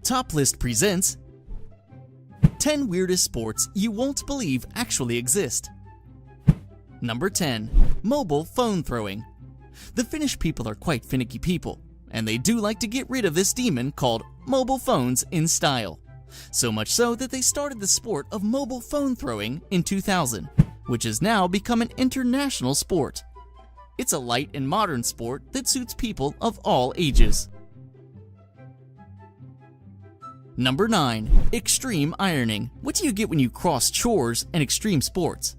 Top List presents 10 Weirdest Sports You Won't Believe Actually Exist. Number 10. Mobile phone throwing. The Finnish people are quite finicky people, and they do like to get rid of this demon called mobile phones in style. So much so that they started the sport of mobile phone throwing in 2000, which has now become an international sport. It's a light and modern sport that suits people of all ages. Number 9. Extreme ironing. What do you get when you cross chores and extreme sports?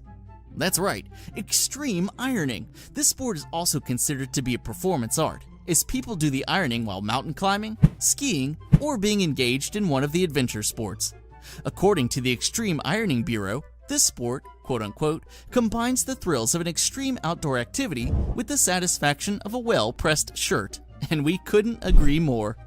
That's right, extreme ironing. This sport is also considered to be a performance art, as people do the ironing while mountain climbing, skiing, or being engaged in one of the adventure sports. According to the Extreme Ironing Bureau, this sport, quote-unquote, combines the thrills of an extreme outdoor activity with the satisfaction of a well-pressed shirt, and we couldn't agree more.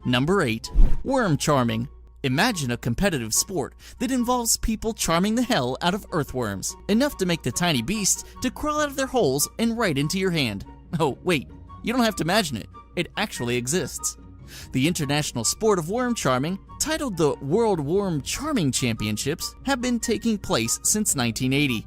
Number 8. Worm charming. Imagine a competitive sport that involves people charming the hell out of earthworms, enough to make the tiny beasts to crawl out of their holes and right into your hand. Oh, wait, you don't have to imagine it. It actually exists. The international sport of worm charming, titled the World Worm Charming Championships, have been taking place since 1980.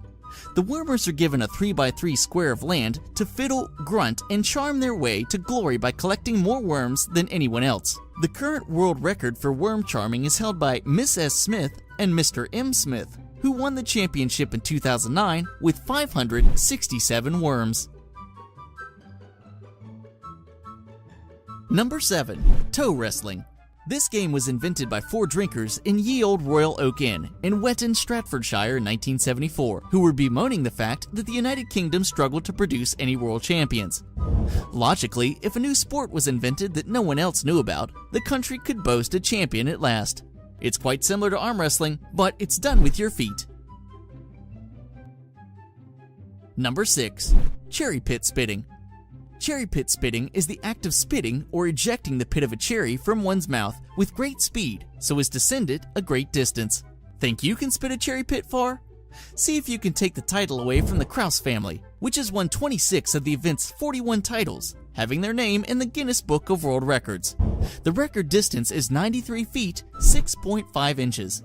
The wormers are given a 3x3 square of land to fiddle, grunt, and charm their way to glory by collecting more worms than anyone else. The current world record for worm charming is held by Miss S. Smith and Mr. M. Smith, who won the championship in 2009 with 567 worms. Number 7. Toe wrestling. This game was invented by 4 drinkers in ye old Royal Oak Inn in Wetton, Stratfordshire in 1974, who were bemoaning the fact that the United Kingdom struggled to produce any world champions. Logically, if a new sport was invented that no one else knew about, the country could boast a champion at last. It's quite similar to arm wrestling, but it's done with your feet. Number 6. Cherry pit spitting. Cherry pit spitting is the act of spitting or ejecting the pit of a cherry from one's mouth with great speed so as to send it a great distance. Think you can spit a cherry pit far? See if you can take the title away from the Krause family, which has won 26 of the event's 41 titles, having their name in the Guinness Book of World Records. The record distance is 93 feet, 6.5 inches.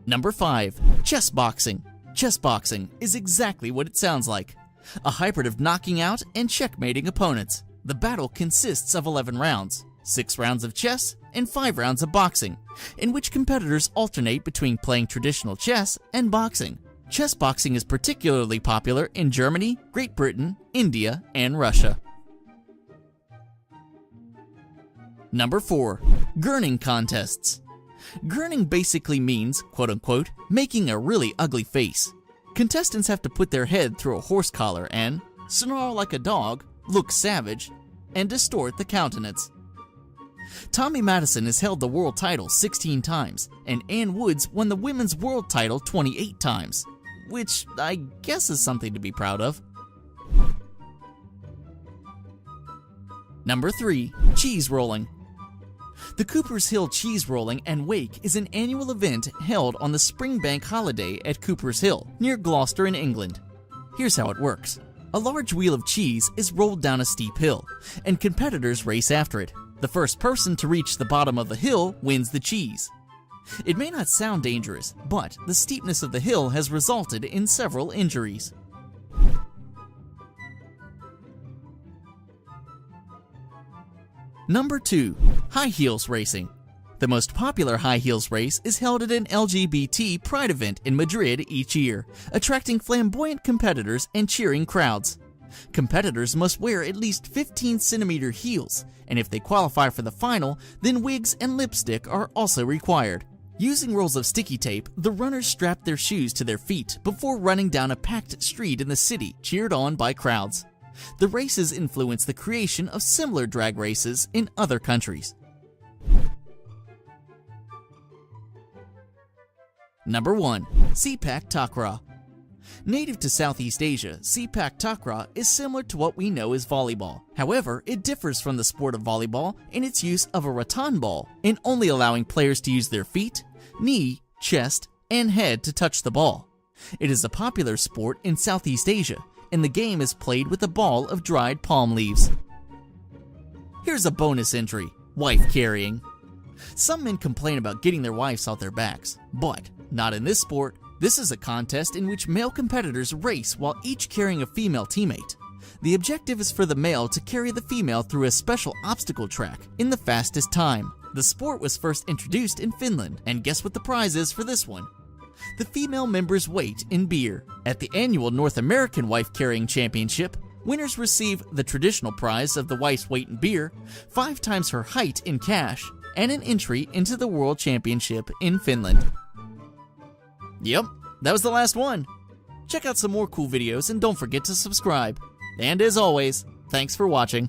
Number 5. Chess boxing. Chess boxing is exactly what it sounds like. A hybrid of knocking out and checkmating opponents. The battle consists of 11 rounds, 6 rounds of chess and 5 rounds of boxing, in which competitors alternate between playing traditional chess and boxing. Chess boxing is particularly popular in Germany, Great Britain, India, and Russia. Number 4. Gurning contests. Gurning basically means, quote-unquote, making a really ugly face. Contestants have to put their head through a horse collar and snarl like a dog, look savage, and distort the countenance. Tommy Madison has held the world title 16 times, and Ann Woods won the women's world title 28 times, which I guess is something to be proud of. Number 3. Cheese rolling. The Cooper's Hill Cheese Rolling and Wake is an annual event held on the Spring Bank holiday at Cooper's Hill, near Gloucester in England. Here's how it works. A large wheel of cheese is rolled down a steep hill, and competitors race after it. The first person to reach the bottom of the hill wins the cheese. It may not sound dangerous, but the steepness of the hill has resulted in several injuries. Number 2. High heels racing. The most popular high heels race is held at an LGBT pride event in Madrid each year, attracting flamboyant competitors and cheering crowds. Competitors must wear at least 15-centimeter heels, and if they qualify for the final, then wigs and lipstick are also required. Using rolls of sticky tape, the runners strap their shoes to their feet before running down a packed street in the city, cheered on by crowds. The races influence the creation of similar drag races in other countries. Number 1. Sepak Takraw. Native to Southeast Asia, Sepak Takraw is similar to what we know as volleyball. However, it differs from the sport of volleyball in its use of a rattan ball, in only allowing players to use their feet, knee, chest, and head to touch the ball. It is a popular sport in Southeast Asia, and the game is played with a ball of dried palm leaves. Here's a bonus entry: wife carrying. Some men complain about getting their wives off their backs, but not in this sport. This is a contest in which male competitors race while each carrying a female teammate. The objective is for the male to carry the female through a special obstacle track in the fastest time. The sport was first introduced in Finland, and guess what the prize is for this one? The female member's weight in beer. At the annual North American Wife Carrying Championship, winners receive the traditional prize of the wife's weight in beer, 5 times her height in cash, and an entry into the World Championship in Finland. Yep, that was the last one. Check out some more cool videos and don't forget to subscribe. And as always, thanks for watching.